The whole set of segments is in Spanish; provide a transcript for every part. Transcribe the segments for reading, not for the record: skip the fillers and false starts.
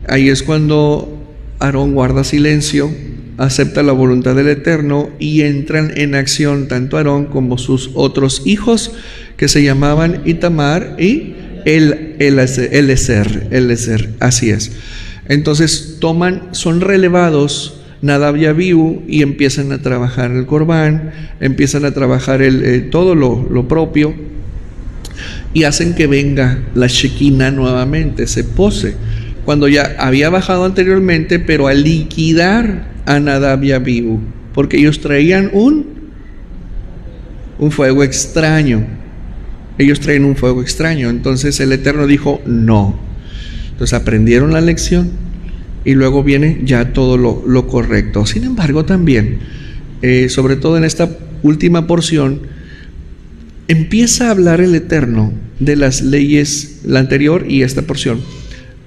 Ahí es cuando Aarón guarda silencio, acepta la voluntad del Eterno y entran en acción tanto Aarón como sus otros hijos, que se llamaban Itamar y Eliezer, así es. Entonces son relevados Nadab y Abiú y empiezan a trabajar el Corbán, empiezan a trabajar todo lo propio, y hacen que venga la Shekinah nuevamente, se pose, cuando ya había bajado anteriormente, pero a liquidar a Nadab y Abiú, porque ellos traían un fuego extraño. Ellos traen un fuego extraño. Entonces el Eterno dijo no. Entonces aprendieron la lección y luego viene ya todo lo correcto. Sin embargo, también, sobre todo en esta última porción, empieza a hablar el Eterno de las leyes, la anterior y esta porción,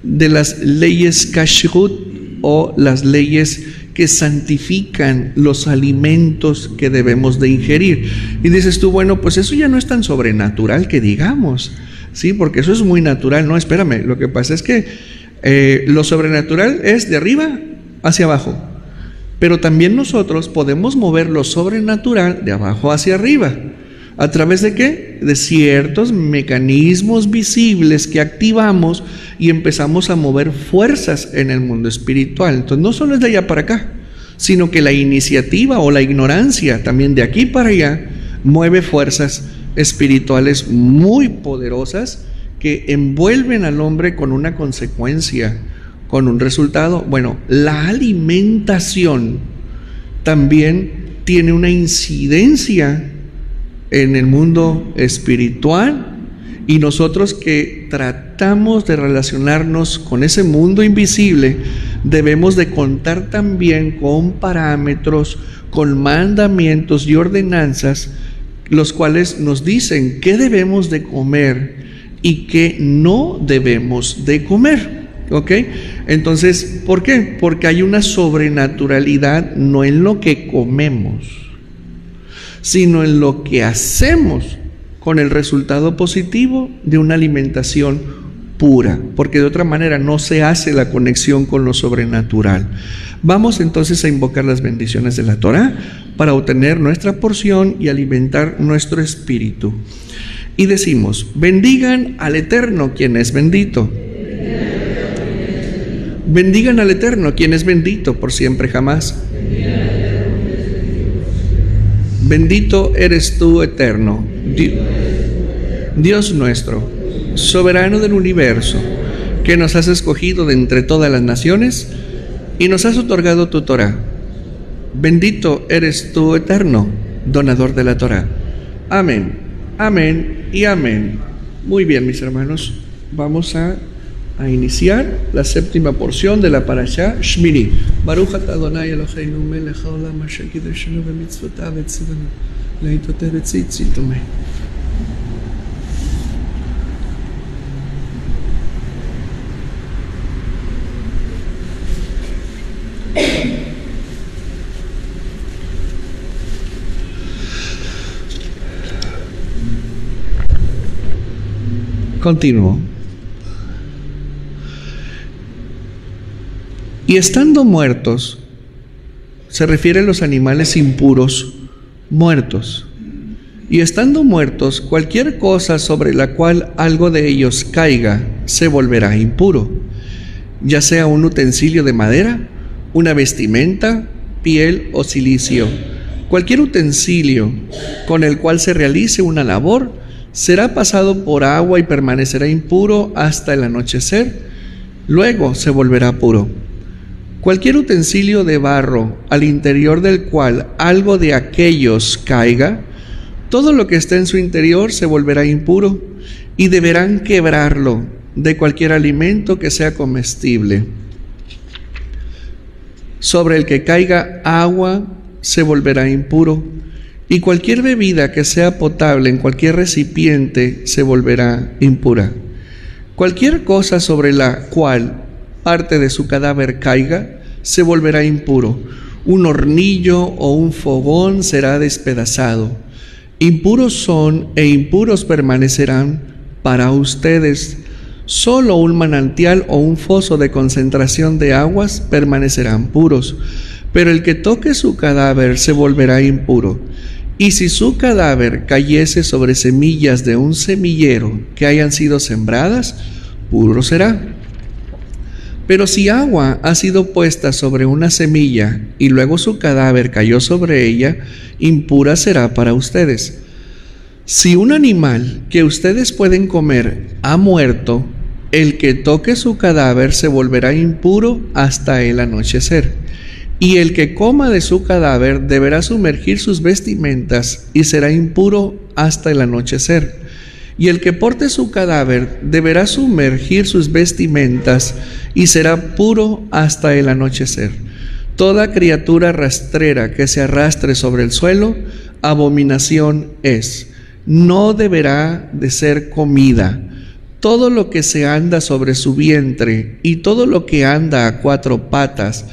de las leyes kashrut, o las leyes que santifican los alimentos que debemos de ingerir. Y dices tú, bueno, pues eso ya no es tan sobrenatural que digamos, ¿sí? Porque eso es muy natural. No, espérame, lo que pasa es que lo sobrenatural es de arriba hacia abajo, pero también nosotros podemos mover lo sobrenatural de abajo hacia arriba. ¿A través de qué? De ciertos mecanismos visibles que activamos y empezamos a mover fuerzas en el mundo espiritual. Entonces no solo es de allá para acá, sino que la iniciativa o la ignorancia también de aquí para allá mueve fuerzas espirituales muy poderosas que envuelven al hombre con una consecuencia, con un resultado. Bueno, la alimentación también tiene una incidencia en el mundo espiritual, y nosotros que tratamos de relacionarnos con ese mundo invisible debemos de contar también con parámetros, con mandamientos y ordenanzas, los cuales nos dicen qué debemos de comer y qué no debemos de comer. ¿Ok? Entonces, ¿por qué? Porque hay una sobrenaturalidad no en lo que comemos, sino en lo que hacemos con el resultado positivo de una alimentación pura, porque de otra manera no se hace la conexión con lo sobrenatural. Vamos entonces a invocar las bendiciones de la Torah para obtener nuestra porción y alimentar nuestro espíritu. Y decimos: bendigan al Eterno, quien es bendito. Bendigan al Eterno, quien es bendito por siempre jamás. Bendito eres tú, Eterno, Dios nuestro, soberano del universo, que nos has escogido de entre todas las naciones y nos has otorgado tu Torah. Bendito eres tú, Eterno, donador de la Torah. Amén, amén y amén. Muy bien, mis hermanos, vamos a iniciar la séptima porción de la parashá Shmini. Baruch atah Adonai Eloheinu melech haolam asher kiddushanu b'mitzvotav v'tzivanu leitoter v'tzitzit. Amén. Continúo. Y estando muertos, se refiere a los animales impuros muertos. Y estando muertos, cualquier cosa sobre la cual algo de ellos caiga, se volverá impuro, ya sea un utensilio de madera, una vestimenta, piel o cilicio. Cualquier utensilio con el cual se realice una labor, será pasado por agua y permanecerá impuro hasta el anochecer, luego se volverá puro. Cualquier utensilio de barro al interior del cual algo de aquellos caiga, todo lo que esté en su interior se volverá impuro, y deberán quebrarlo de cualquier alimento que sea comestible. Sobre el que caiga agua se volverá impuro, y cualquier bebida que sea potable en cualquier recipiente se volverá impura. Cualquier cosa sobre la cual parte de su cadáver caiga se volverá impuro. Un hornillo o un fogón será despedazado. Impuros son e impuros permanecerán para ustedes. Solo un manantial o un foso de concentración de aguas permanecerán puros, pero el que toque su cadáver se volverá impuro. Y si su cadáver cayese sobre semillas de un semillero que hayan sido sembradas, puro será. Pero si agua ha sido puesta sobre una semilla y luego su cadáver cayó sobre ella, impura será para ustedes. Si un animal que ustedes pueden comer ha muerto, el que toque su cadáver se volverá impuro hasta el anochecer. Y el que coma de su cadáver deberá sumergir sus vestimentas y será impuro hasta el anochecer. Y el que porte su cadáver deberá sumergir sus vestimentas y será puro hasta el anochecer. Toda criatura rastrera que se arrastre sobre el suelo, abominación es. No deberá de ser comida. Todo lo que se anda sobre su vientre y todo lo que anda a cuatro patas,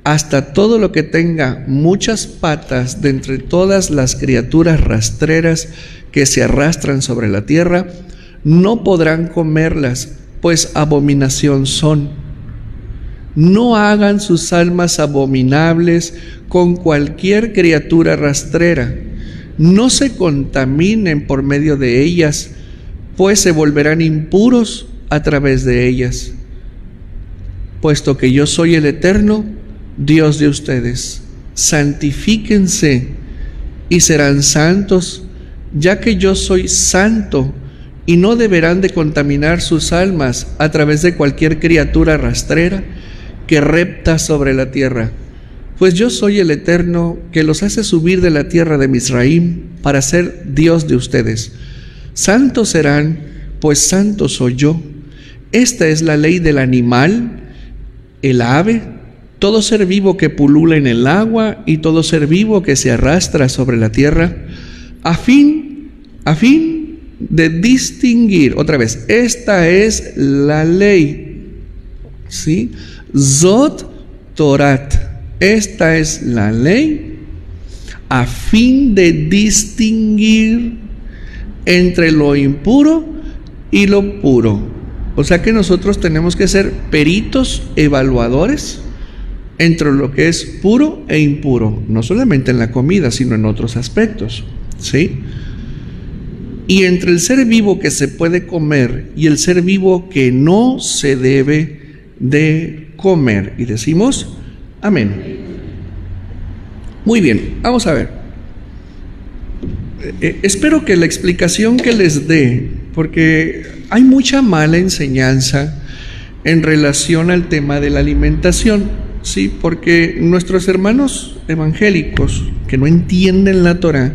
hasta todo lo que tenga muchas patas de entre todas las criaturas rastreras que se arrastran sobre la tierra, no podrán comerlas, pues abominación son. No hagan sus almas abominables con cualquier criatura rastrera. No se contaminen por medio de ellas, pues se volverán impuros a través de ellas. Puesto que yo soy el Eterno, Dios de ustedes, santifíquense y serán santos, ya que yo soy santo, y no deberán de contaminar sus almas a través de cualquier criatura rastrera que repta sobre la tierra. Pues yo soy el Eterno, que los hace subir de la tierra de Misraim para ser Dios de ustedes. Santos serán, pues santo soy yo. Esta es la ley del animal, el ave, todo ser vivo que pulula en el agua y todo ser vivo que se arrastra sobre la tierra, a fin de distinguir, otra vez, esta es la ley, ¿sí? Zot Torat, esta es la ley, a fin de distinguir entre lo impuro y lo puro. O sea que nosotros tenemos que ser peritos evaluadores entre lo que es puro e impuro, no solamente en la comida, sino en otros aspectos, ¿sí? Y entre el ser vivo que se puede comer y el ser vivo que no se debe de comer. Y decimos, amén. Muy bien, vamos a ver. Espero que la explicación que les dé, porque hay mucha mala enseñanza en relación al tema de la alimentación. Sí, porque nuestros hermanos evangélicos que no entienden la Torah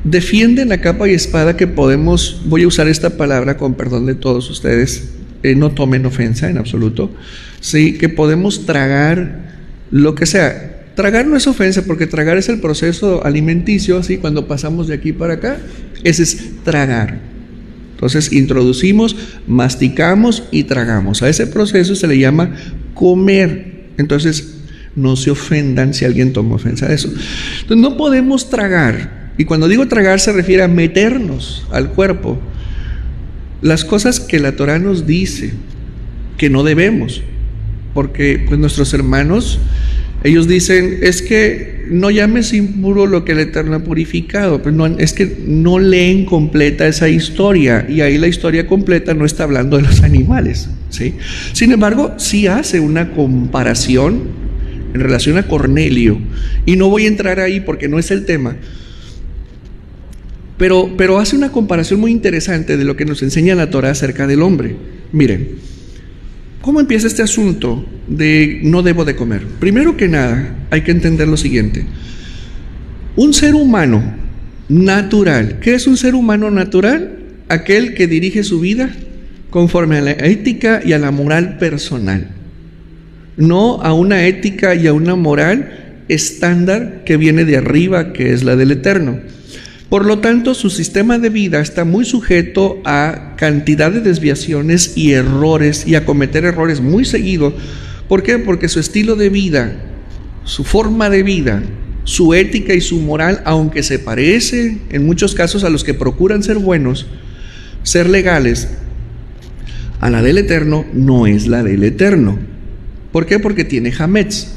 defienden a capa y espada que podemos, voy a usar esta palabra con perdón de todos ustedes, no tomen ofensa en absoluto, sí, que podemos tragar lo que sea. Tragar no es ofensa, porque tragar es el proceso alimenticio, así cuando pasamos de aquí para acá, ese es tragar. Entonces introducimos, masticamos y tragamos. A ese proceso se le llama comer. Entonces, no se ofendan si alguien toma ofensa de eso. Entonces, no podemos tragar, y cuando digo tragar se refiere a meternos al cuerpo las cosas que la Torah nos dice que no debemos, porque pues nuestros hermanos, ellos dicen, es que no llames impuro lo que el Eterno ha purificado. Pues no, es que no leen completa esa historia, y ahí la historia completa no está hablando de los animales, ¿sí? Sin embargo, sí hace una comparación en relación a Cornelio, y no voy a entrar ahí porque no es el tema, pero hace una comparación muy interesante de lo que nos enseña la Torah acerca del hombre. Miren, ¿cómo empieza este asunto de no debo de comer? Primero que nada, hay que entender lo siguiente. Un ser humano natural, ¿qué es un ser humano natural? Aquel que dirige su vida conforme a la ética y a la moral personal, no a una ética y a una moral estándar que viene de arriba, que es la del Eterno. Por lo tanto, su sistema de vida está muy sujeto a cantidad de desviaciones y errores, y a cometer errores muy seguido. ¿Por qué? Porque su estilo de vida, su forma de vida, su ética y su moral, aunque se parece en muchos casos a los que procuran ser buenos, ser legales, a la del Eterno no es la del Eterno. ¿Por qué? Porque tiene hametz.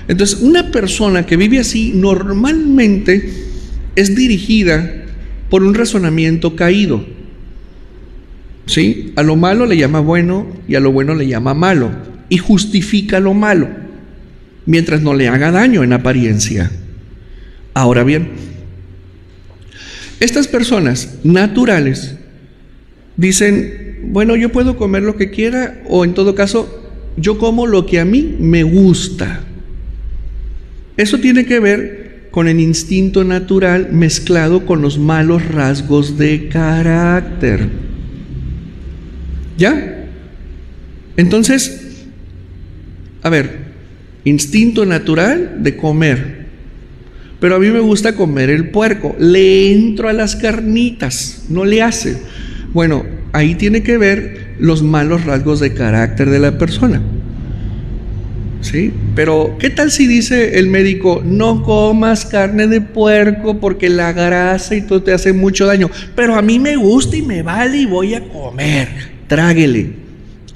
Entonces, una persona que vive así normalmente es dirigida por un razonamiento caído. ¿Sí? A lo malo le llama bueno y a lo bueno le llama malo, y justifica lo malo mientras no le haga daño en apariencia. Ahora bien, estas personas naturales dicen, bueno, yo puedo comer lo que quiera, o en todo caso, yo como lo que a mí me gusta. Eso tiene que ver con el instinto natural mezclado con los malos rasgos de carácter. ¿Ya? Entonces, a ver, instinto natural de comer, pero a mí me gusta comer el puerco, le entro a las carnitas, no le hace. Bueno, ahí tiene que ver los malos rasgos de carácter de la persona. ¿Sí? Pero, ¿qué tal si dice el médico, no comas carne de puerco porque la grasa y todo te hace mucho daño, pero a mí me gusta y me vale y voy a comer? Tráguele.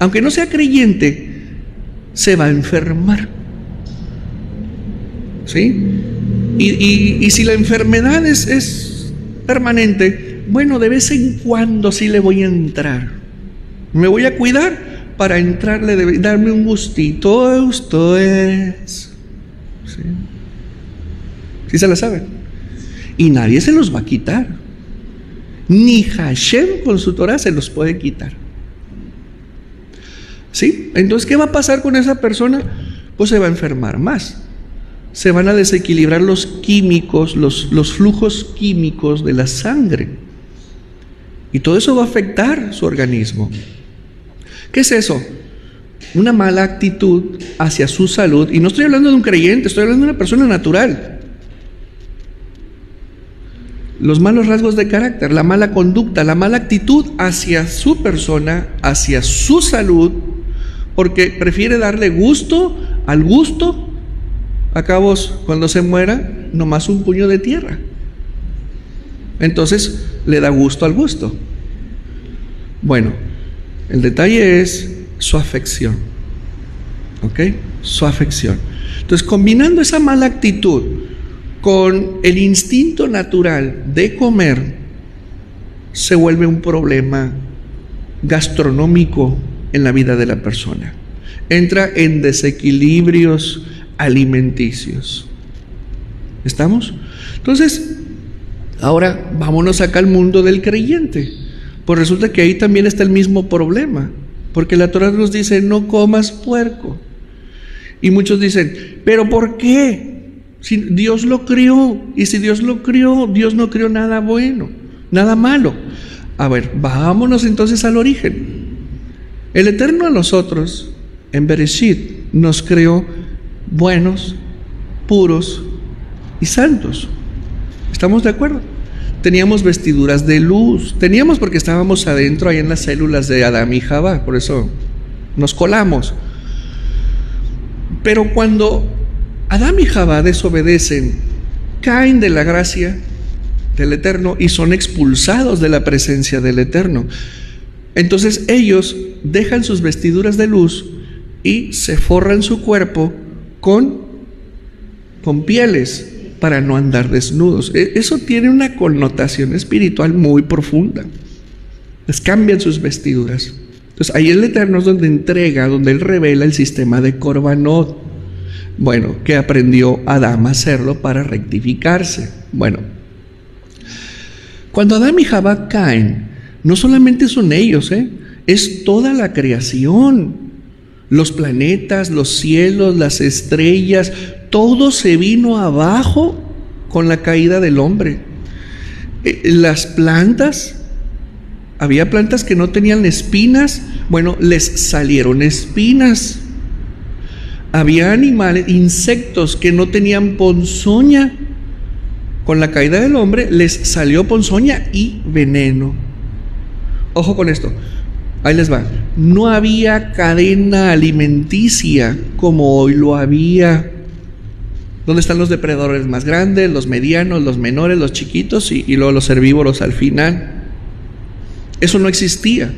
Aunque no sea creyente, se va a enfermar. ¿Sí? Y si la enfermedad es permanente, bueno, de vez en cuando sí le voy a entrar. Me voy a cuidar para entrarle, darme un gustito. Esto es. ¿Sí? ¿Sí se la saben? Y nadie se los va a quitar. Ni Hashem con su Torah se los puede quitar. ¿Sí? Entonces, ¿qué va a pasar con esa persona? Pues se va a enfermar más. Se van a desequilibrar los químicos, los flujos químicos de la sangre. Y todo eso va a afectar su organismo. ¿Qué es eso? Una mala actitud hacia su salud. Y no estoy hablando de un creyente, estoy hablando de una persona natural. Los malos rasgos de carácter, la mala conducta, la mala actitud hacia su persona, hacia su salud, porque prefiere darle gusto al gusto. Acabos, cuando se muera, nomás un puño de tierra. Entonces, le da gusto al gusto. Bueno, el detalle es su afección. ¿Ok? Su afección. Entonces, combinando esa mala actitud con el instinto natural de comer, se vuelve un problema gastronómico en la vida de la persona. Entra en desequilibrios alimenticios. ¿Estamos? Entonces, ahora vámonos acá al mundo del creyente. Pues resulta que ahí también está el mismo problema, porque la Torah nos dice, no comas puerco. Y muchos dicen, ¿pero por qué? Si Dios lo crió, y si Dios lo crió, Dios no crió nada bueno, nada malo. A ver, vámonos entonces al origen. El Eterno a nosotros, en Bereshit, nos creó buenos, puros y santos. ¿Estamos de acuerdo? Teníamos vestiduras de luz, teníamos porque estábamos adentro ahí en las células de Adán y Jabá, por eso nos colamos. Pero cuando Adán y Jabá desobedecen, caen de la gracia del Eterno y son expulsados de la presencia del Eterno. Entonces ellos dejan sus vestiduras de luz y se forran su cuerpo con pieles para no andar desnudos. Eso tiene una connotación espiritual muy profunda. Les cambian sus vestiduras. Entonces ahí el Eterno es donde entrega, donde Él revela el sistema de Corbanot. Bueno, que aprendió Adán a hacerlo para rectificarse. Bueno, cuando Adán y Jabá caen, no solamente son ellos, es toda la creación. Los planetas, los cielos, las estrellas, todo se vino abajo con la caída del hombre. Las plantas, había plantas que no tenían espinas, bueno, les salieron espinas. Había animales, insectos que no tenían ponzoña. Con la caída del hombre les salió ponzoña y veneno. Ojo con esto. Ahí les va. No había cadena alimenticia como hoy lo había. ¿Dónde están los depredadores más grandes, los medianos, los menores, los chiquitos y luego los herbívoros al final? Eso no existía.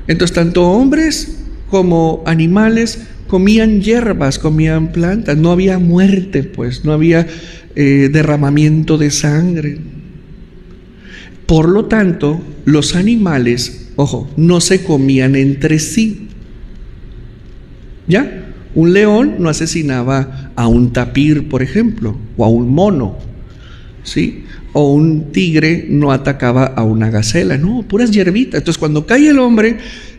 Entonces, tanto hombres como animales comían hierbas, comían plantas, no había muerte, pues, no había derramamiento de sangre. Por lo tanto, los animales, ojo, no se comían entre sí. ¿Ya? Un león no asesinaba a un tapir, por ejemplo, o a un mono, ¿sí? O un tigre no atacaba a una gacela, no, puras hierbitas. Entonces, cuando cae el hombre,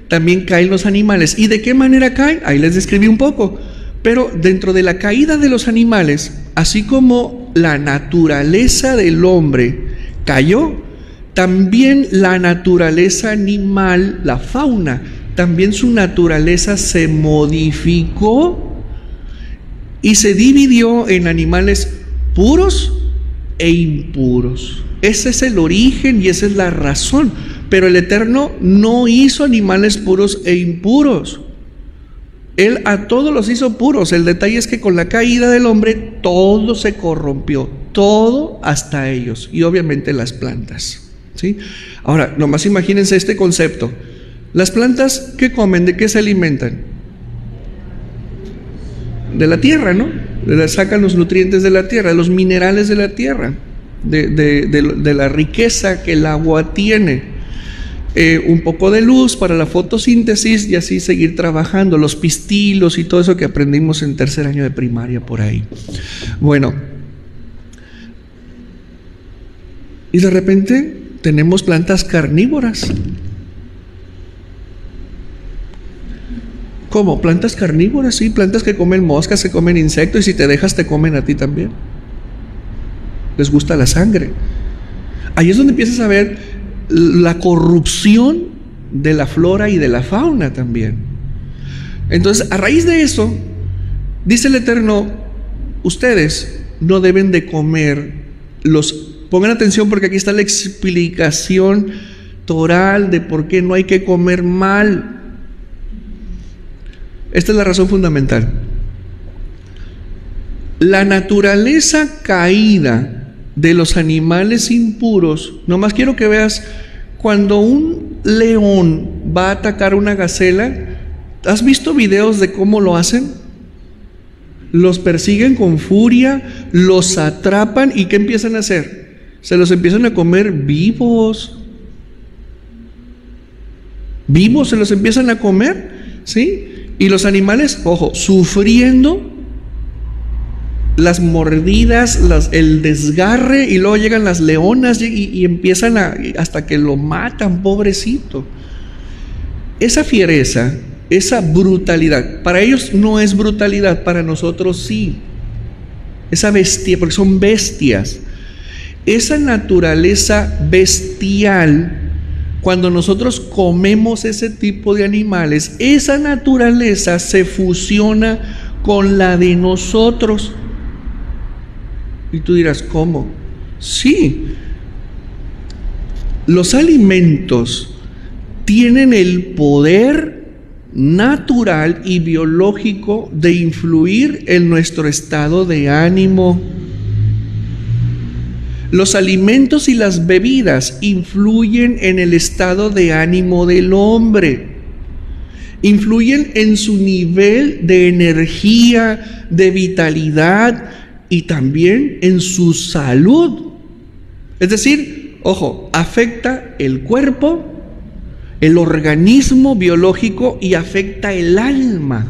también caen los animales. ¿Y de qué manera caen? Ahí les describí un poco. Pero dentro de la caída de los animales, así como la naturaleza del hombre cayó, también la naturaleza animal, la fauna, también su naturaleza se modificó y se dividió en animales puros e impuros. Ese es el origen y esa es la razón. Pero el Eterno no hizo animales puros e impuros. Él a todos los hizo puros. El detalle es que con la caída del hombre todo se corrompió, todo hasta ellos y obviamente las plantas, ¿sí? Ahora, nomás imagínense este concepto. Las plantas, ¿qué comen? ¿De qué se alimentan? De la tierra, ¿no? Sacan los nutrientes de la tierra, los minerales de la tierra, de la riqueza que el agua tiene. Un poco de luz para la fotosíntesis y así seguir trabajando, los pistilos y todo eso que aprendimos en tercer año de primaria por ahí. Bueno, y de repente tenemos plantas carnívoras. ¿Cómo? Plantas carnívoras, sí, plantas que comen moscas, que comen insectos, y si te dejas te comen a ti también. Les gusta la sangre. Ahí es donde empiezas a ver la corrupción de la flora y de la fauna también. Entonces, a raíz de eso, dice el Eterno, ustedes no deben de comer pongan atención porque aquí está la explicación toral de por qué no hay que comer mal. Esta es la razón fundamental. La naturaleza caída de los animales impuros, nomás quiero que veas, cuando un león va a atacar una gacela, ¿has visto videos de cómo lo hacen? Los persiguen con furia, los atrapan y ¿qué empiezan a hacer? Se los empiezan a comer vivos. Vivos se los empiezan a comer, ¿sí? Y los animales, ojo, sufriendo las mordidas, el desgarre, y luego llegan las leonas y empiezan hasta que lo matan, pobrecito. Esa fiereza, esa brutalidad, para ellos no es brutalidad, para nosotros sí. Esa bestia, porque son bestias. Esa naturaleza bestial, cuando nosotros comemos ese tipo de animales, esa naturaleza se fusiona con la de nosotros. Y tú dirás, ¿cómo? Sí, los alimentos tienen el poder natural y biológico de influir en nuestro estado de ánimo. Los alimentos y las bebidas influyen en el estado de ánimo del hombre, influyen en su nivel de energía, de vitalidad y también en su salud. Es decir, ojo, afecta el cuerpo, el organismo biológico y afecta el alma.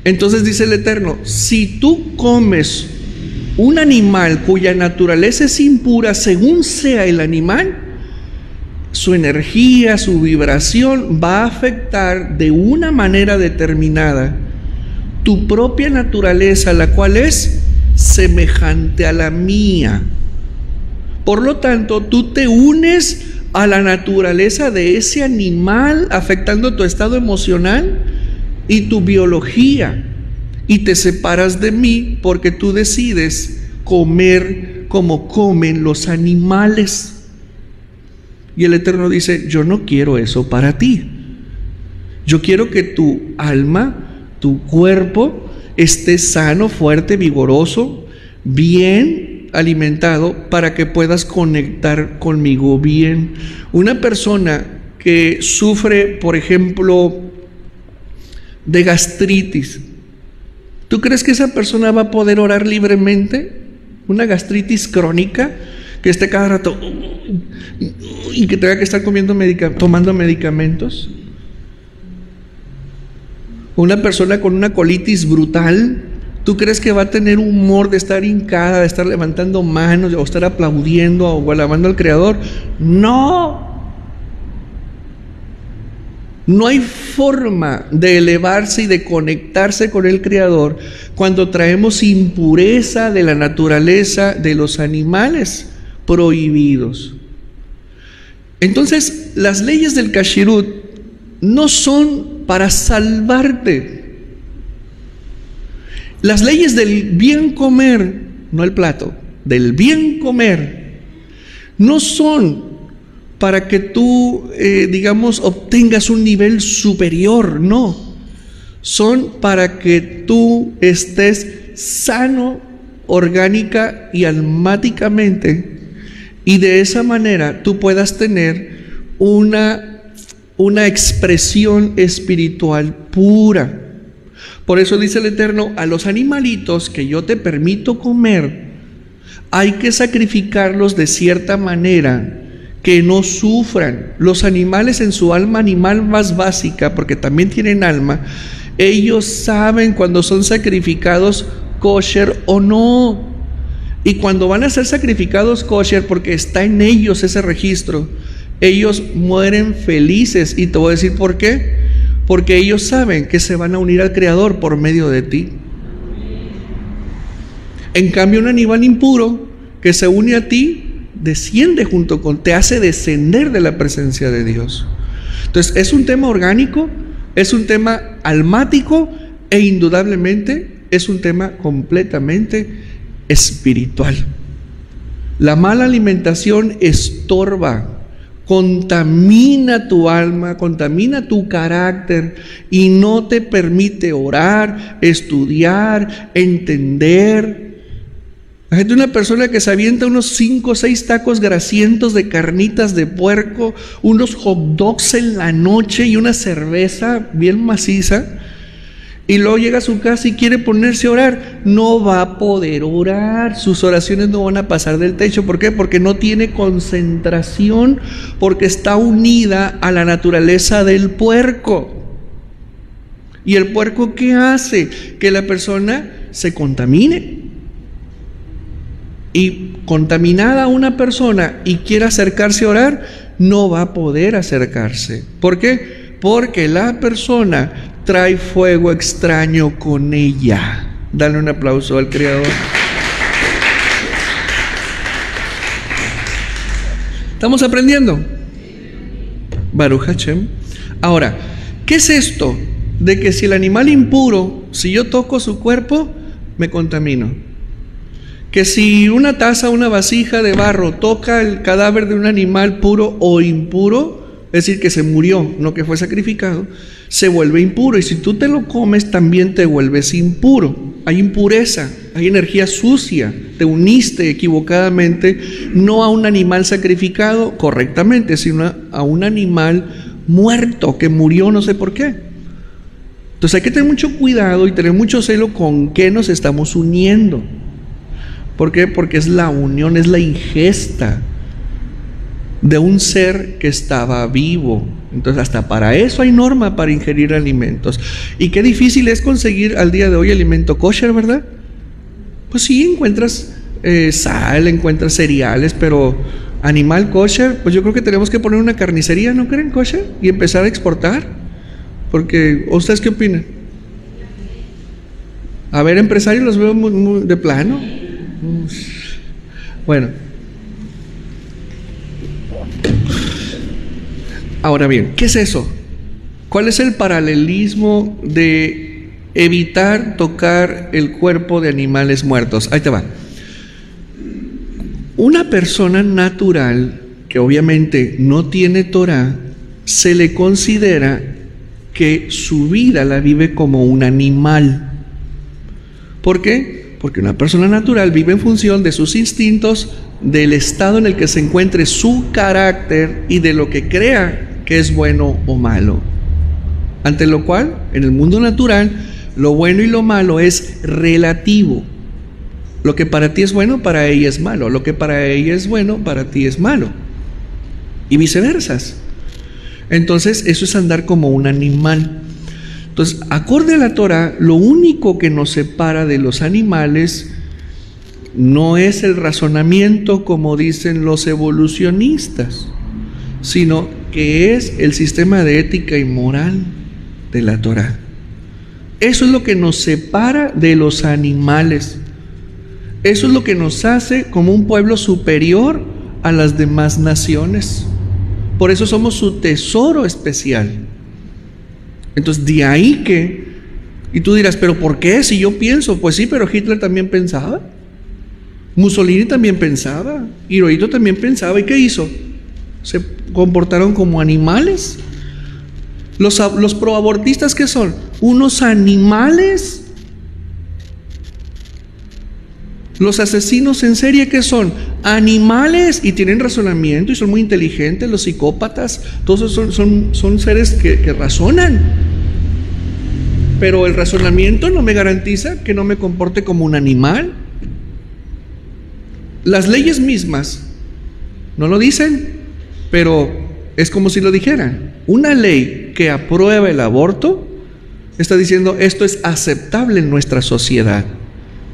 Entonces dice el Eterno, si tú comes un animal cuya naturaleza es impura, según sea el animal, su energía, su vibración va a afectar de una manera determinada tu propia naturaleza, la cual es semejante a la mía. Por lo tanto, tú te unes a la naturaleza de ese animal, afectando tu estado emocional y tu biología, y te separas de mí porque tú decides comer como comen los animales. Y el Eterno dice, yo no quiero eso para ti. Yo quiero que tu alma, tu cuerpo esté sano, fuerte, vigoroso, bien alimentado, para que puedas conectar conmigo bien. Una persona que sufre, por ejemplo, de gastritis, ¿tú crees que esa persona va a poder orar libremente? Una gastritis crónica, que esté cada rato y que tenga que estar tomando medicamentos. Una persona con una colitis brutal, ¿tú crees que va a tener humor de estar hincada, de estar levantando manos, o estar aplaudiendo o alabando al Creador? No. No hay forma de elevarse y de conectarse con el Creador cuando traemos impureza de la naturaleza de los animales prohibidos. Entonces, las leyes del Kashrut no son para salvarte. Las leyes del bien comer, no el plato, del bien comer, no son para que tú, obtengas un nivel superior, no. Son para que tú estés sano, orgánica y almáticamente, y de esa manera tú puedas tener una expresión espiritual pura. Por eso dice el Eterno, a los animalitos que yo te permito comer, hay que sacrificarlos de cierta manera, que no sufran. Los animales en su alma animal más básica, porque también tienen alma, ellos saben cuando son sacrificados kosher o no. Y cuando van a ser sacrificados kosher, porque está en ellos ese registro, ellos mueren felices. Y te voy a decir por qué. Porque ellos saben que se van a unir al Creador por medio de ti. En cambio, un animal impuro que se une a ti, desciende junto con, te hace descender de la presencia de Dios. Entonces, es un tema orgánico, es un tema almático e indudablemente es un tema completamente espiritual. La mala alimentación estorba, contamina tu alma, contamina tu carácter y no te permite orar, estudiar, entender. Hay una persona que se avienta unos 5 o 6 tacos grasientos de carnitas de puerco, unos hot dogs en la noche y una cerveza bien maciza, y luego llega a su casa y quiere ponerse a orar. No va a poder orar, sus oraciones no van a pasar del techo. ¿Por qué? Porque no tiene concentración, porque está unida a la naturaleza del puerco. ¿Y el puerco qué hace? Que la persona se contamine. Y contaminada una persona y quiera acercarse a orar, no va a poder acercarse. ¿Por qué? Porque la persona trae fuego extraño con ella. Dale un aplauso al Creador. ¿Estamos aprendiendo? Baruch Hashem. Ahora, ¿qué es esto? De que si el animal impuro, si yo toco su cuerpo, me contamino. Que si una taza, una vasija de barro toca el cadáver de un animal puro o impuro, es decir, que se murió, no que fue sacrificado, se vuelve impuro. Y si tú te lo comes, también te vuelves impuro. Hay impureza, hay energía sucia. Te uniste equivocadamente, no a un animal sacrificado correctamente, sino a un animal muerto, que murió no sé por qué. Entonces hay que tener mucho cuidado y tener mucho celo con qué nos estamos uniendo. ¿Por qué? Porque es la unión, es la ingesta de un ser que estaba vivo. Entonces hasta para eso hay norma para ingerir alimentos. Y qué difícil es conseguir al día de hoy alimento kosher, ¿verdad? Pues sí, encuentras sal, encuentras cereales, pero animal kosher, pues yo creo que tenemos que poner una carnicería, ¿no creen, kosher? Y empezar a exportar. Porque, ¿ustedes qué opinan? A ver, empresarios los veo muy de plano. Bueno, ahora bien, ¿qué es eso? ¿Cuál es el paralelismo de evitar tocar el cuerpo de animales muertos? Ahí te va. Una persona natural que obviamente no tiene Torah, se le considera que su vida la vive como un animal. ¿Por qué? Porque una persona natural vive en función de sus instintos, del estado en el que se encuentre su carácter y de lo que crea qué es bueno o malo. Ante lo cual, en el mundo natural, lo bueno y lo malo es relativo. Lo que para ti es bueno, para ella es malo. Lo que para ella es bueno, para ti es malo. Y viceversa. Entonces, eso es andar como un animal. Entonces, acorde a la Torah, lo único que nos separa de los animales no es el razonamiento, como dicen los evolucionistas, sino que es el sistema de ética y moral de la Torah. Eso es lo que nos separa de los animales. Eso es lo que nos hace como un pueblo superior a las demás naciones. Por eso somos su tesoro especial. Entonces, de ahí que, y tú dirás, ¿pero por qué? Si yo pienso, pues sí, pero Hitler también pensaba, Mussolini también pensaba, Hirohito también pensaba, ¿y qué hizo? Se comportaron como animales. Los proabortistas, ¿qué son? Unos animales. Los asesinos en serie, ¿qué son? Animales, y tienen razonamiento y son muy inteligentes. Los psicópatas, todos son seres que razonan. Pero el razonamiento no me garantiza que no me comporte como un animal. Las leyes mismas no lo dicen, pero es como si lo dijeran. Una ley que aprueba el aborto está diciendo esto es aceptable en nuestra sociedad.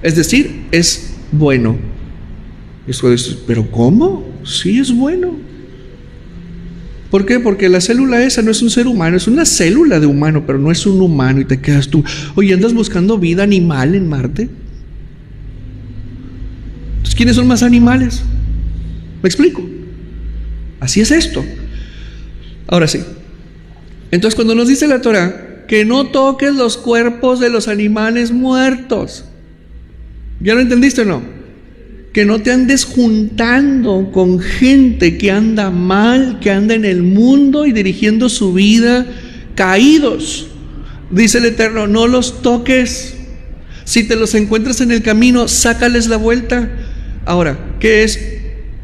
Es decir, es bueno. Eso es, ¿pero cómo? Sí es bueno. ¿Por qué? Porque la célula esa no es un ser humano, es una célula de humano, pero no es un humano. Y te quedas tú, oye, ¿andas buscando vida animal en Marte? Entonces, ¿quiénes son más animales? ¿Me explico? Así es esto. Ahora sí. Entonces, cuando nos dice la Torah que no toques los cuerpos de los animales muertos, ¿ya lo entendiste o no? Que no te andes juntando con gente que anda mal, que anda en el mundo y dirigiendo su vida caídos. Dice el Eterno, no los toques. Si te los encuentras en el camino, sácales la vuelta. Ahora, ¿qué es?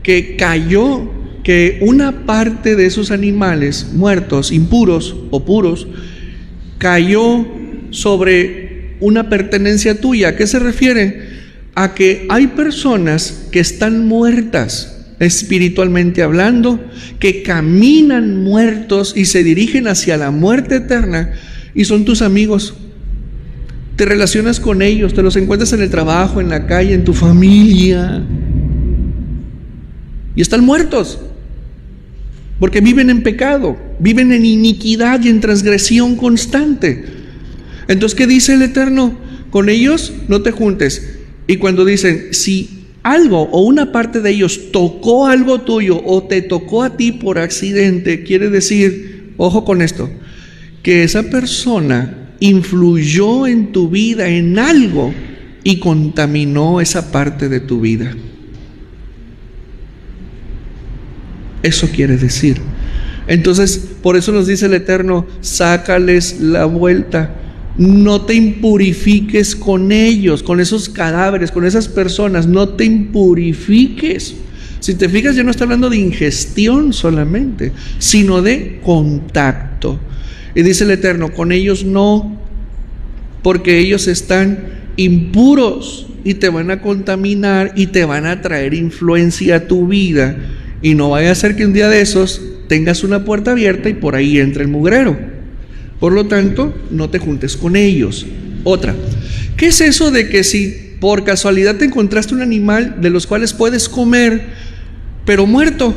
Que cayó, que una parte de esos animales muertos, impuros o puros, cayó sobre una pertenencia tuya. ¿A qué se refiere? A que hay personas que están muertas espiritualmente hablando, que caminan muertos y se dirigen hacia la muerte eterna, y son tus amigos. Te relacionas con ellos, te los encuentras en el trabajo, en la calle, en tu familia, y están muertos porque viven en pecado, viven en iniquidad y en transgresión constante. Entonces, ¿qué dice el Eterno? Con ellos no te juntes. Y cuando dicen, si algo o una parte de ellos tocó algo tuyo o te tocó a ti por accidente, quiere decir, ojo con esto, que esa persona influyó en tu vida en algo y contaminó esa parte de tu vida. Eso quiere decir. Entonces, por eso nos dice el Eterno, sácales la vuelta. No te impurifiques con ellos, con esos cadáveres, con esas personas, no te impurifiques. Si te fijas, ya no está hablando de ingestión solamente, sino de contacto. Y dice el Eterno, con ellos no, porque ellos están impuros y te van a contaminar y te van a traer influencia a tu vida. Y no vaya a ser que un día de esos tengas una puerta abierta y por ahí entre el mugrero. Por lo tanto, no te juntes con ellos. Otra, ¿qué es eso de que si por casualidad te encontraste un animal de los cuales puedes comer, pero muerto,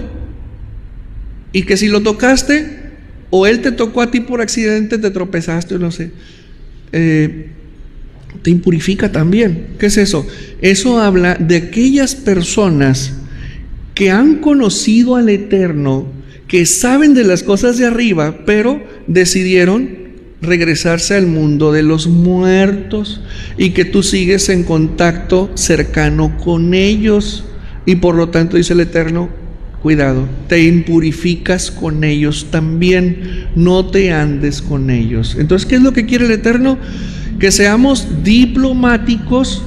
y que si lo tocaste, o él te tocó a ti por accidente, te tropezaste o no sé, te impurifica también? ¿Qué es eso? Eso habla de aquellas personas que han conocido al Eterno, que saben de las cosas de arriba, pero decidieron regresarse al mundo de los muertos, y que tú sigues en contacto cercano con ellos, y por lo tanto dice el Eterno, cuidado, te impurificas con ellos también, no te andes con ellos. Entonces, ¿qué es lo que quiere el Eterno? Que seamos diplomáticos,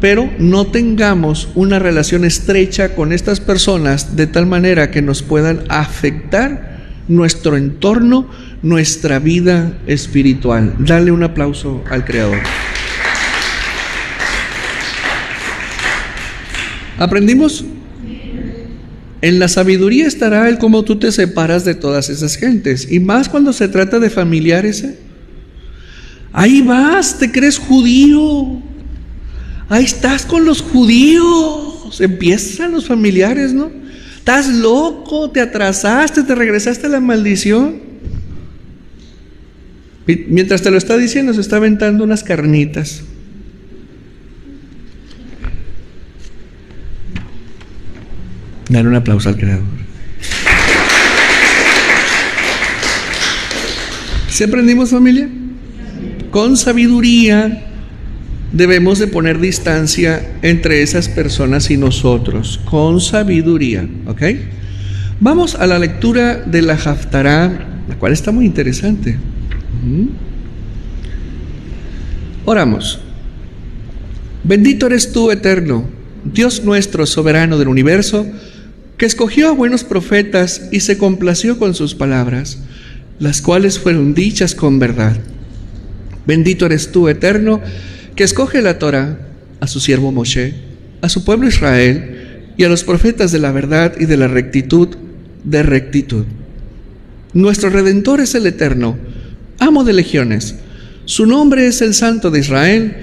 pero no tengamos una relación estrecha con estas personas de tal manera que nos puedan afectar nuestro entorno, nuestra vida espiritual. Dale un aplauso al Creador. ¿Aprendimos? En la sabiduría estará el cómo tú te separas de todas esas gentes. Y más cuando se trata de familiares. Ahí vas, te crees judío. Ahí estás con los judíos. Empiezan los familiares, ¿no? Estás loco, te atrasaste, te regresaste a la maldición. Y mientras te lo está diciendo, se está aventando unas carnitas. Dale un aplauso al Creador. ¿Sí aprendimos, familia? Con sabiduría debemos de poner distancia entre esas personas y nosotros. Con sabiduría, ¿ok? Vamos a la lectura de la Haftará, la cual está muy interesante. Oramos. Bendito eres tú, eterno, Dios nuestro, soberano del universo, que escogió a buenos profetas y se complació con sus palabras, las cuales fueron dichas con verdad. Bendito eres tú, eterno, que escoge la Torá, a su siervo Moshe, a su pueblo Israel y a los profetas de la verdad y de la rectitud de rectitud. Nuestro Redentor es el Eterno, amo de legiones. Su nombre es el Santo de Israel.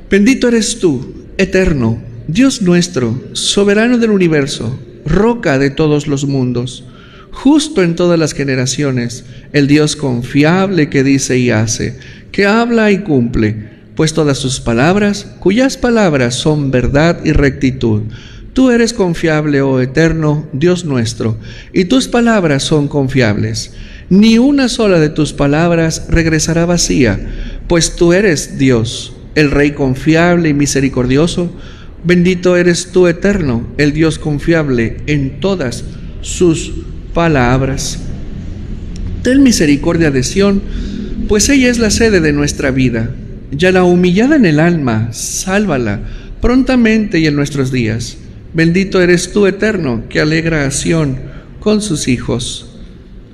Bendito eres tú, eterno, Dios nuestro, soberano del universo, roca de todos los mundos, justo en todas las generaciones, el Dios confiable que dice y hace, que habla y cumple, pues todas sus palabras, cuyas palabras son verdad y rectitud. Tú eres confiable, oh eterno, Dios nuestro, y tus palabras son confiables. Ni una sola de tus palabras regresará vacía, pues tú eres Dios, el Rey confiable y misericordioso. Bendito eres tú, eterno, el Dios confiable en todas sus palabras. Ten misericordia de Sión, pues ella es la sede de nuestra vida. Ya la humillada en el alma, sálvala prontamente y en nuestros días. Bendito eres tú, eterno, que alegra a Sión con sus hijos.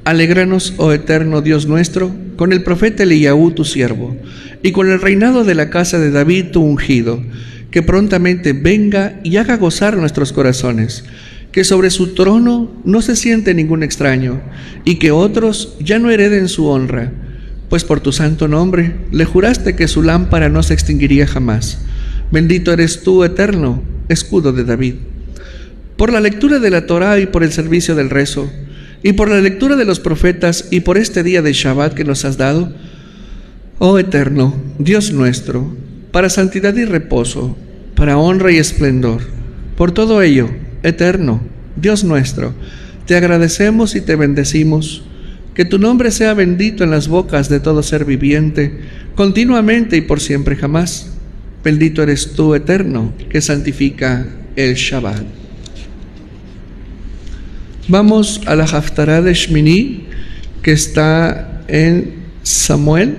Alégranos, oh eterno Dios nuestro, con el profeta Eliyahu, tu siervo, y con el reinado de la casa de David, tu ungido, que prontamente venga y haga gozar nuestros corazones, que sobre su trono no se siente ningún extraño, y que otros ya no hereden su honra, pues por tu santo nombre le juraste que su lámpara no se extinguiría jamás. Bendito eres tú, eterno, escudo de David. Por la lectura de la Torá y por el servicio del rezo, y por la lectura de los profetas y por este día de Shabbat que nos has dado, oh eterno, Dios nuestro, para santidad y reposo, para honra y esplendor. Por todo ello, eterno, Dios nuestro, te agradecemos y te bendecimos. Que tu nombre sea bendito en las bocas de todo ser viviente, continuamente y por siempre jamás. Bendito eres tú, eterno, que santifica el Shabbat. Vamos a la Haftará de Shmini, que está en Samuel,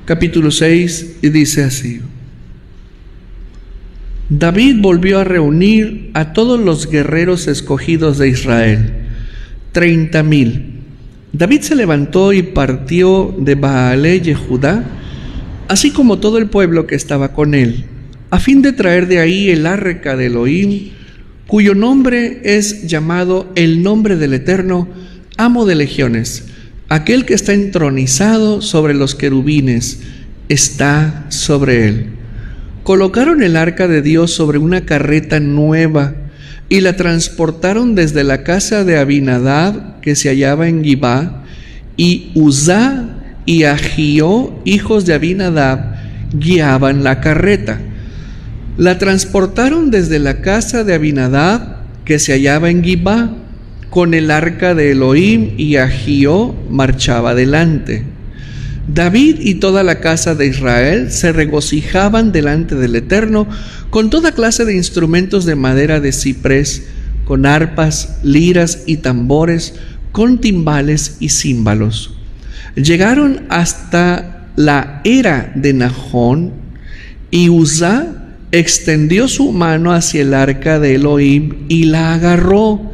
capítulo 6, y dice así: David volvió a reunir a todos los guerreros escogidos de Israel, 30,000. David se levantó y partió de Baale Yehudá, así como todo el pueblo que estaba con él, a fin de traer de ahí el arca de Elohim, cuyo nombre es llamado el nombre del Eterno, amo de legiones, aquel que está entronizado sobre los querubines, está sobre él. Colocaron el arca de Dios sobre una carreta nueva y la transportaron desde la casa de Abinadab, que se hallaba en Gibá, y Uzá y Ahió, hijos de Abinadab, guiaban la carreta. La transportaron desde la casa de Abinadab, que se hallaba en Gibá, con el arca de Elohim, y Ahió marchaba delante. David y toda la casa de Israel se regocijaban delante del Eterno con toda clase de instrumentos de madera de ciprés, con arpas, liras y tambores, con timbales y címbalos. Llegaron hasta la era de Nahón, y Uzá extendió su mano hacia el arca de Elohim y la agarró,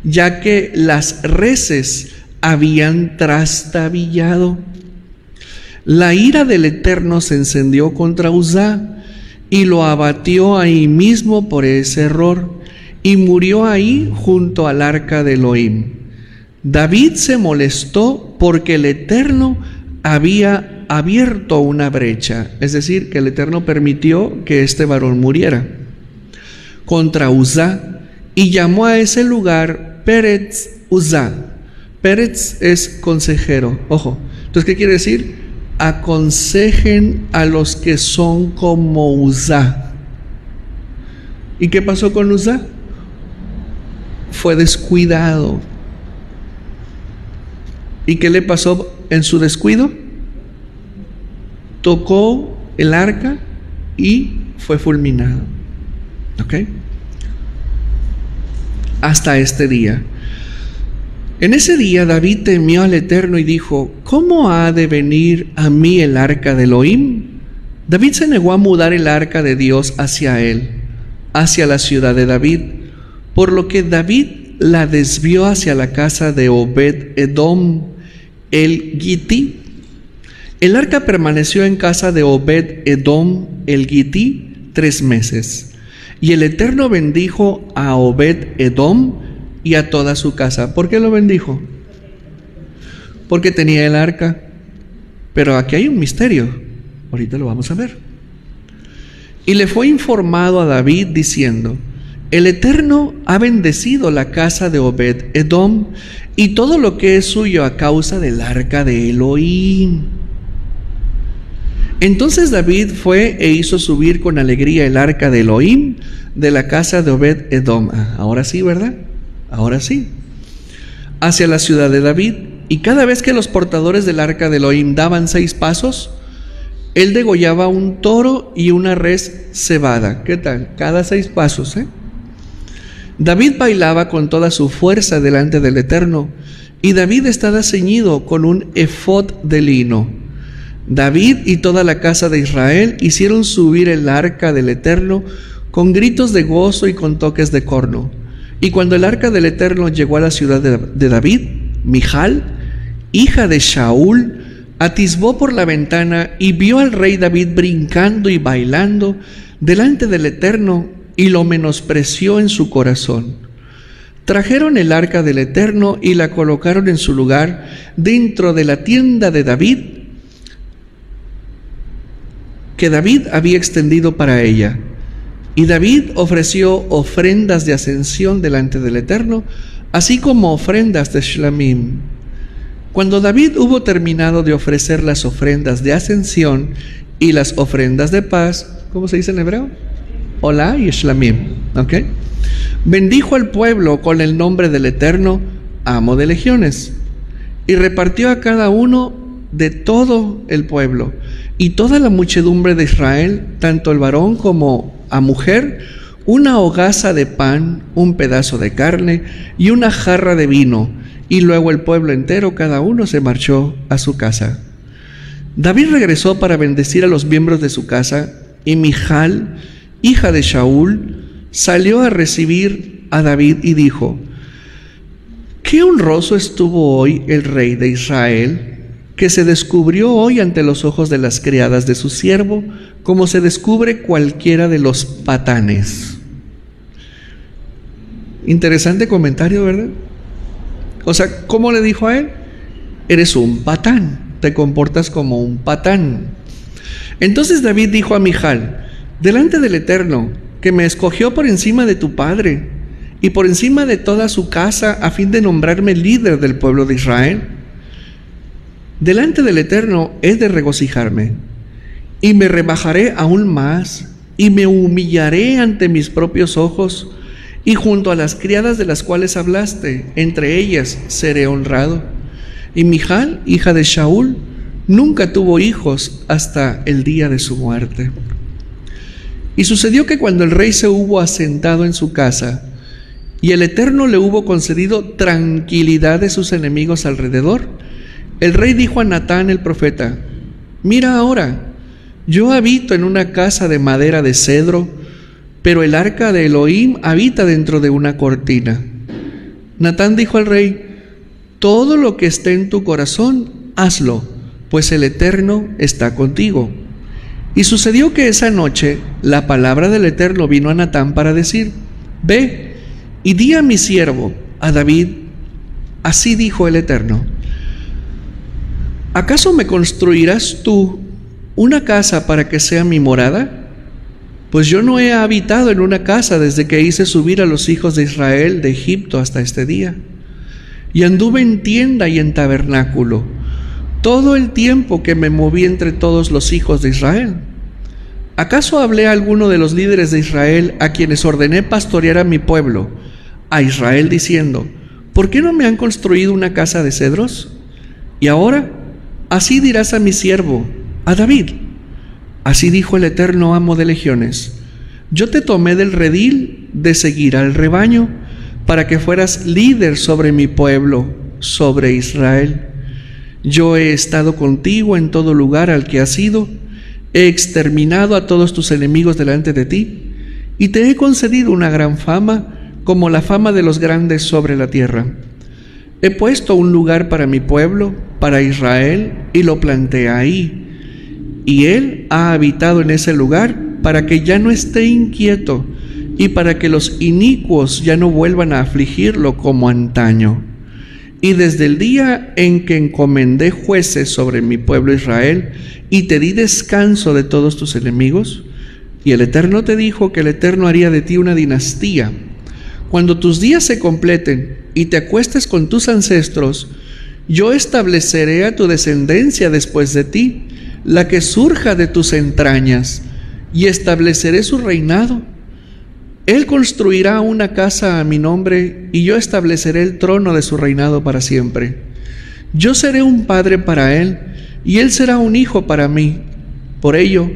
ya que las reses habían trastabillado. La ira del Eterno se encendió contra Uzá y lo abatió ahí mismo por ese error, y murió ahí junto al arca de Elohim. David se molestó porque el Eterno había abierto una brecha, es decir, que el Eterno permitió que este varón muriera, contra Uzá, y llamó a ese lugar Peretz Uzá. Peretz es consejero, ojo. Entonces, ¿qué quiere decir? Aconsejen a los que son como Uzá. ¿Y qué pasó con Uzá? Fue descuidado. ¿Y qué le pasó en su descuido? Tocó el arca y fue fulminado. ¿Ok? Hasta este día. En ese día David temió al Eterno y dijo: ¿cómo ha de venir a mí el arca de Elohim? David se negó a mudar el arca de Dios hacia él, hacia la ciudad de David, por lo que David la desvió hacia la casa de Obed-Edom, el Gití. El arca permaneció en casa de Obed-Edom, el Gití, 3 meses. Y el Eterno bendijo a Obed-Edom y a toda su casa. ¿Por qué lo bendijo? Porque tenía el arca. Pero aquí hay un misterio. Ahorita lo vamos a ver. Y le fue informado a David diciendo: el Eterno ha bendecido la casa de Obed-Edom y todo lo que es suyo a causa del arca de Elohim. Entonces David fue e hizo subir con alegría el arca de Elohim de la casa de Obed-Edom. Ahora sí, ¿verdad? Ahora sí. Hacia la ciudad de David. Y cada vez que los portadores del arca de Elohim daban 6 pasos, él degollaba un toro y una res cebada. ¿Qué tal? Cada 6 pasos, David bailaba con toda su fuerza delante del Eterno, y David estaba ceñido con un efod de lino. David y toda la casa de Israel hicieron subir el arca del Eterno con gritos de gozo y con toques de corno. Y cuando el arca del Eterno llegó a la ciudad de David, Mijal, hija de Shaul, atisbó por la ventana y vio al rey David brincando y bailando delante del Eterno, y lo menospreció en su corazón. Trajeron el arca del Eterno y la colocaron en su lugar dentro de la tienda de David, que David había extendido para ella. Y David ofreció ofrendas de ascensión delante del Eterno, así como ofrendas de shlamim. Cuando David hubo terminado de ofrecer las ofrendas de ascensión y las ofrendas de paz, ¿cómo se dice en hebreo? Hola y shlamim, ¿ok? Bendijo al pueblo con el nombre del Eterno, amo de legiones, y repartió a cada uno de todo el pueblo y toda la muchedumbre de Israel, tanto el varón como a mujer, una hogaza de pan, un pedazo de carne y una jarra de vino, y luego el pueblo entero, cada uno se marchó a su casa. David regresó para bendecir a los miembros de su casa, y Mijal, hija de Shaul, salió a recibir a David y dijo: qué honroso estuvo hoy el rey de Israel, que se descubrió hoy ante los ojos de las criadas de su siervo, como se descubre cualquiera de los patanes. Interesante comentario, ¿verdad? O sea, ¿cómo le dijo a él? Eres un patán, te comportas como un patán. Entonces David dijo a Mijal: delante del Eterno, que me escogió por encima de tu padre y por encima de toda su casa, a fin de nombrarme líder del pueblo de Israel, delante del Eterno he de regocijarme, y me rebajaré aún más, y me humillaré ante mis propios ojos, y junto a las criadas de las cuales hablaste, entre ellas seré honrado. Y Mijal, hija de Shaul, nunca tuvo hijos hasta el día de su muerte. Y sucedió que cuando el rey se hubo asentado en su casa, y el Eterno le hubo concedido tranquilidad de sus enemigos alrededor, el rey dijo a Natán el profeta: mira ahora, yo habito en una casa de madera de cedro, pero el arca de Elohim habita dentro de una cortina. Natán dijo al rey: todo lo que esté en tu corazón, hazlo, pues el Eterno está contigo. Y sucedió que esa noche la palabra del Eterno vino a Natán para decir: ve y di a mi siervo, a David, así dijo el Eterno: ¿acaso me construirás tú una casa para que sea mi morada? Pues yo no he habitado en una casa desde que hice subir a los hijos de Israel de Egipto hasta este día. Y anduve en tienda y en tabernáculo todo el tiempo que me moví entre todos los hijos de Israel. ¿Acaso hablé a alguno de los líderes de Israel, a quienes ordené pastorear a mi pueblo, a Israel, diciendo: ¿por qué no me han construido una casa de cedros? Y ahora, así dirás a mi siervo, a David: así dijo el Eterno amo de legiones: yo te tomé del redil de seguir al rebaño, para que fueras líder sobre mi pueblo, sobre Israel. Yo he estado contigo en todo lugar al que has ido, he exterminado a todos tus enemigos delante de ti, y te he concedido una gran fama, como la fama de los grandes sobre la tierra. He puesto un lugar para mi pueblo, para Israel, y lo planté ahí, y él ha habitado en ese lugar para que ya no esté inquieto, y para que los inicuos ya no vuelvan a afligirlo como antaño. Y desde el día en que encomendé jueces sobre mi pueblo Israel, y te di descanso de todos tus enemigos, y el Eterno te dijo que el Eterno haría de ti una dinastía. Cuando tus días se completen y te acuestes con tus ancestros, yo estableceré a tu descendencia después de ti, la que surja de tus entrañas, y estableceré su reinado. Él construirá una casa a mi nombre, y yo estableceré el trono de su reinado para siempre. Yo seré un padre para él, y él será un hijo para mí. Por ello,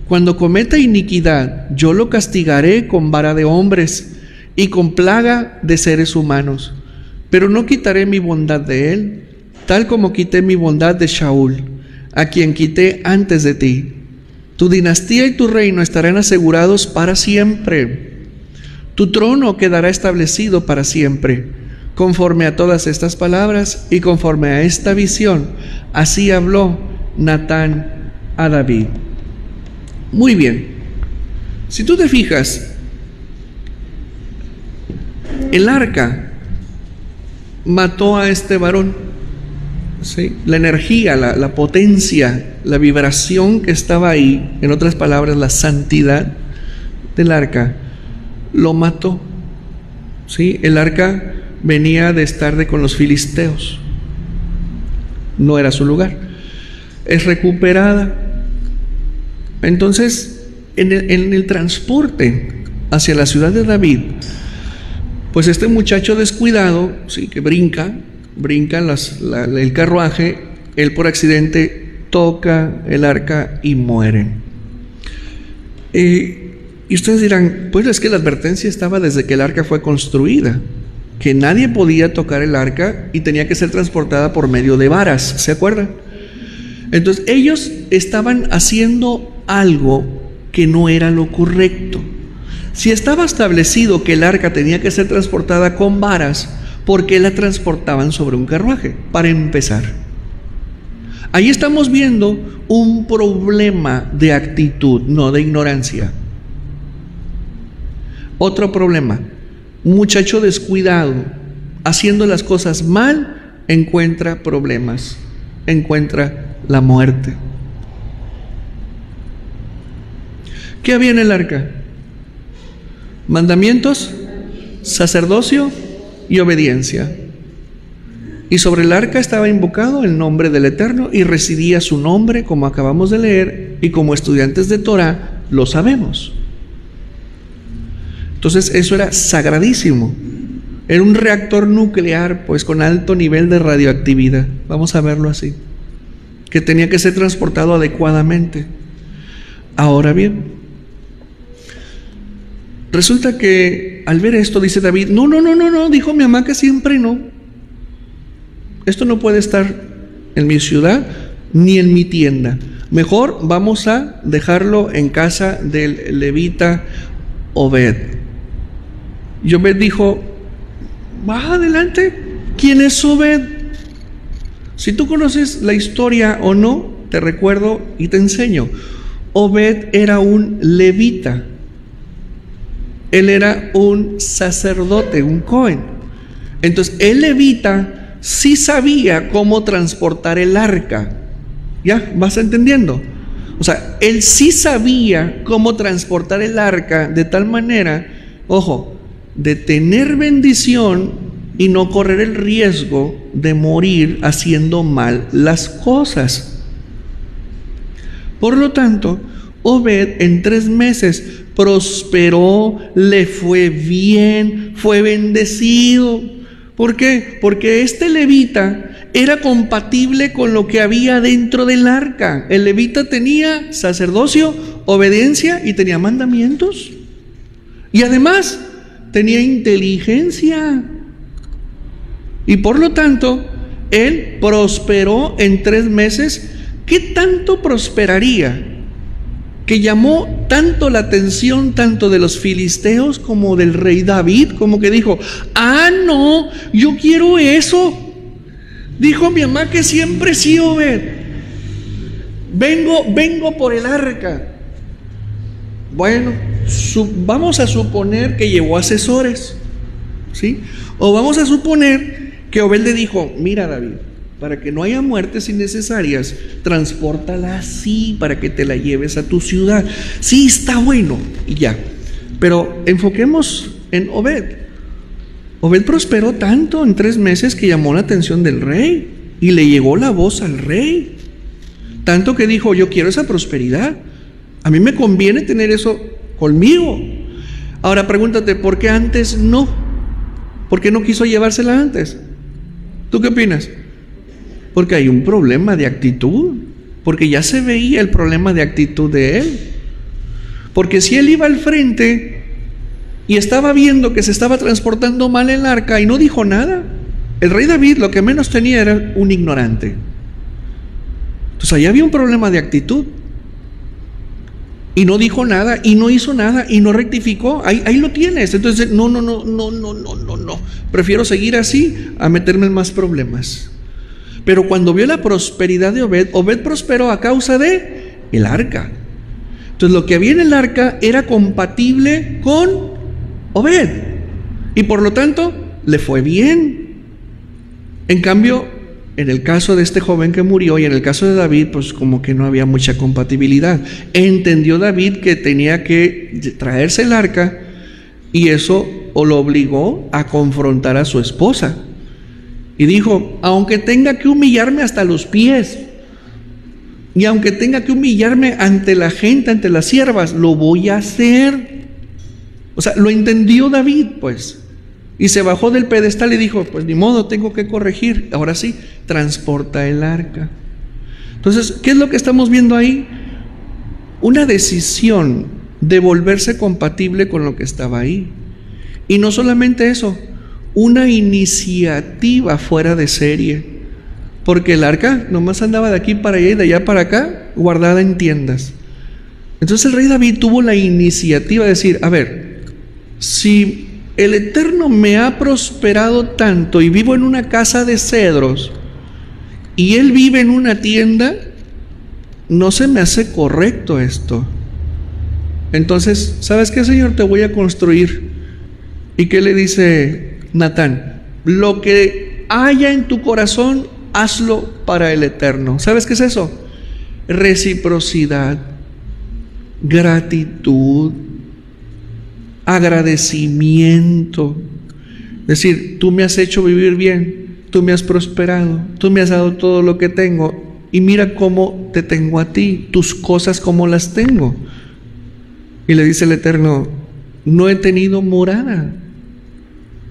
cuando cometa iniquidad, yo lo castigaré con vara de hombres y con plaga de seres humanos. Pero no quitaré mi bondad de él, tal como quité mi bondad de Shaul, a quien quité antes de ti. Tu dinastía y tu reino estarán asegurados para siempre. Tu trono quedará establecido para siempre. Conforme a todas estas palabras y conforme a esta visión, así habló Natán a David. Muy bien. Si tú te fijas, el arca mató a este varón. ¿Sí? La energía, la potencia, la vibración que estaba ahí, en otras palabras, la santidad del arca, lo mató. ¿Sí? El arca venía de estar con los filisteos. No era su lugar. Es recuperada. Entonces, en el transporte hacia la ciudad de David, pues este muchacho descuidado, sí, que brinca el carruaje, él por accidente toca el arca y muere. Y ustedes dirán, pues es que la advertencia estaba desde que el arca fue construida, que nadie podía tocar el arca y tenía que ser transportada por medio de varas, ¿se acuerdan? Entonces ellos estaban haciendo algo que no era lo correcto. Si estaba establecido que el arca tenía que ser transportada con varas, ¿por qué la transportaban sobre un carruaje? Para empezar, ahí estamos viendo un problema de actitud, no de ignorancia. Otro problema, un muchacho descuidado, haciendo las cosas mal, encuentra problemas, encuentra la muerte. ¿Qué había en el arca? Mandamientos, sacerdocio y obediencia. Y sobre el arca estaba invocado el nombre del Eterno y residía su nombre, como acabamos de leer, y como estudiantes de Torah lo sabemos. Entonces eso era sagradísimo. Era un reactor nuclear, pues con alto nivel de radioactividad, vamos a verlo así, que tenía que ser transportado adecuadamente. Ahora bien, resulta que al ver esto dice David, no, dijo mi mamá que siempre no. Esto no puede estar en mi ciudad ni en mi tienda. Mejor vamos a dejarlo en casa del levita Obed. Y Obed dijo, Va adelante. ¿Quién es Obed? Si tú conoces la historia o no, te recuerdo y te enseño. Obed era un levita. Él era un sacerdote, un cohen. Entonces, el levita sí sabía cómo transportar el arca. ¿Ya? ¿Vas entendiendo? O sea, él sí sabía cómo transportar el arca de tal manera, ojo, de tener bendición y no correr el riesgo de morir haciendo mal las cosas. Por lo tanto, Obed en 3 meses prosperó, le fue bien, fue bendecido. ¿Por qué? Porque este levita era compatible con lo que había dentro del arca. El levita tenía sacerdocio, obediencia y tenía mandamientos. Y además tenía inteligencia. Y por lo tanto, él prosperó en 3 meses. ¿Qué tanto prosperaría? Que llamó tanto la atención tanto de los filisteos como del rey David, como que dijo: ah, no, yo quiero eso. Dijo mi mamá que siempre sí, Obed. Vengo por el arca. Bueno, vamos a suponer que llevó asesores, ¿sí? O vamos a suponer que Obed le dijo: mira, David, para que no haya muertes innecesarias, transpórtala así para que te la lleves a tu ciudad. Sí, está bueno, y ya. Pero enfoquemos en Obed. Obed prosperó tanto en 3 meses que llamó la atención del rey y le llegó la voz al rey. Tanto que dijo: yo quiero esa prosperidad. A mí me conviene tener eso conmigo. Ahora pregúntate, ¿por qué antes no? ¿Por qué no quiso llevársela antes? ¿Tú qué opinas? Porque hay un problema de actitud. Porque ya se veía el problema de actitud de él. Porque si él iba al frente y estaba viendo que se estaba transportando mal el arca y no dijo nada, el rey David lo que menos tenía era un ignorante. Entonces ahí había un problema de actitud. Y no dijo nada, y no hizo nada, y no rectificó. Ahí lo tienes. Entonces, no. Prefiero seguir así a meterme en más problemas. Pero cuando vio la prosperidad de Obed, Obed prosperó a causa de el arca. Entonces lo que había en el arca era compatible con Obed. Y por lo tanto, le fue bien. En cambio, en el caso de este joven que murió y en el caso de David, pues como que no había mucha compatibilidad. Entendió David que tenía que traerse el arca y eso lo obligó a confrontar a su esposa. Y dijo: aunque tenga que humillarme hasta los pies y aunque tenga que humillarme ante la gente, ante las siervas, lo voy a hacer. O sea, lo entendió David, pues. Y se bajó del pedestal y dijo: pues ni modo, tengo que corregir. Ahora sí, transporta el arca. Entonces, ¿qué es lo que estamos viendo ahí? Una decisión de volverse compatible con lo que estaba ahí. Y no solamente eso, una iniciativa fuera de serie. Porque el arca nomás andaba de aquí para allá y de allá para acá, guardada en tiendas. Entonces el rey David tuvo la iniciativa de decir: a ver, si el Eterno me ha prosperado tanto y vivo en una casa de cedros y él vive en una tienda, no se me hace correcto esto. Entonces, ¿sabes qué, Señor? Te voy a construir. ¿Y qué le dice Natán? Lo que haya en tu corazón, hazlo para el Eterno. ¿Sabes qué es eso? Reciprocidad, gratitud, agradecimiento. Es decir, tú me has hecho vivir bien, tú me has prosperado, tú me has dado todo lo que tengo y mira cómo te tengo a ti, tus cosas como las tengo. Y le dice el Eterno: no he tenido morada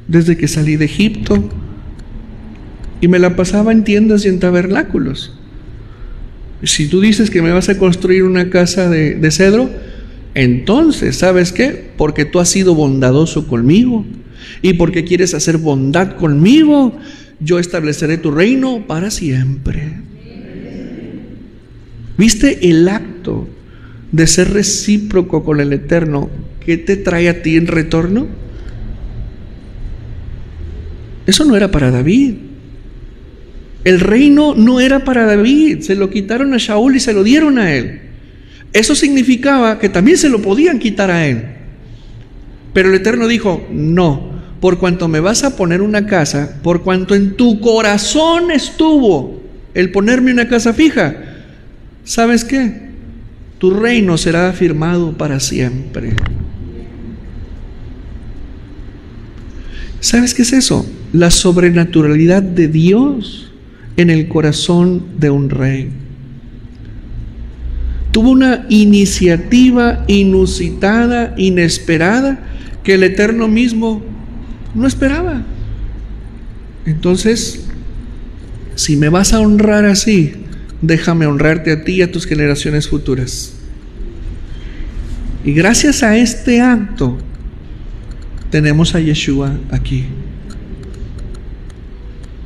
desde que salí de Egipto y me la pasaba en tiendas y en tabernáculos. Si tú dices que me vas a construir una casa de cedro, entonces, ¿sabes qué? Porque tú has sido bondadoso conmigo y porque quieres hacer bondad conmigo, yo estableceré tu reino para siempre. ¿Viste el acto de ser recíproco con el Eterno? ¿Qué te trae a ti en retorno? Eso no era para David. El reino no era para David, se lo quitaron a Shaul y se lo dieron a él. Eso significaba que también se lo podían quitar a él. Pero el Eterno dijo, no, por cuanto me vas a poner una casa, por cuanto en tu corazón estuvo el ponerme una casa fija, ¿sabes qué? Tu reino será afirmado para siempre. ¿Sabes qué es eso? La sobrenaturalidad de Dios en el corazón de un rey. Tuvo una iniciativa inusitada, inesperada, que el Eterno mismo no esperaba. Entonces, si me vas a honrar así, déjame honrarte a ti y a tus generaciones futuras. Y gracias a este acto, tenemos a Yeshua aquí.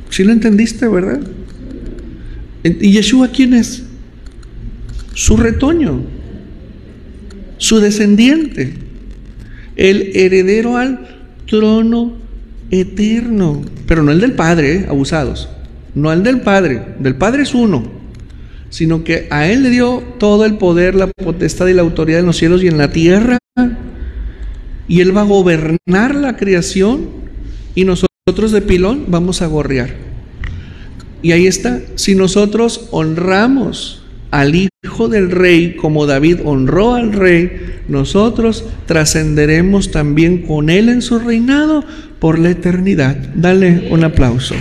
¿Sí lo entendiste, verdad? ¿Y Yeshua quién es? Su retoño, su descendiente, el heredero al trono eterno, pero no el del Padre, abusados, no el del Padre es uno, sino que a Él le dio todo el poder, la potestad y la autoridad en los cielos y en la tierra, y Él va a gobernar la creación, y nosotros de pilón vamos a gorrear. Y ahí está, si nosotros honramos al Hijo del Rey como David honró al Rey, nosotros trascenderemos también con Él en su reinado por la eternidad. Dale un aplauso.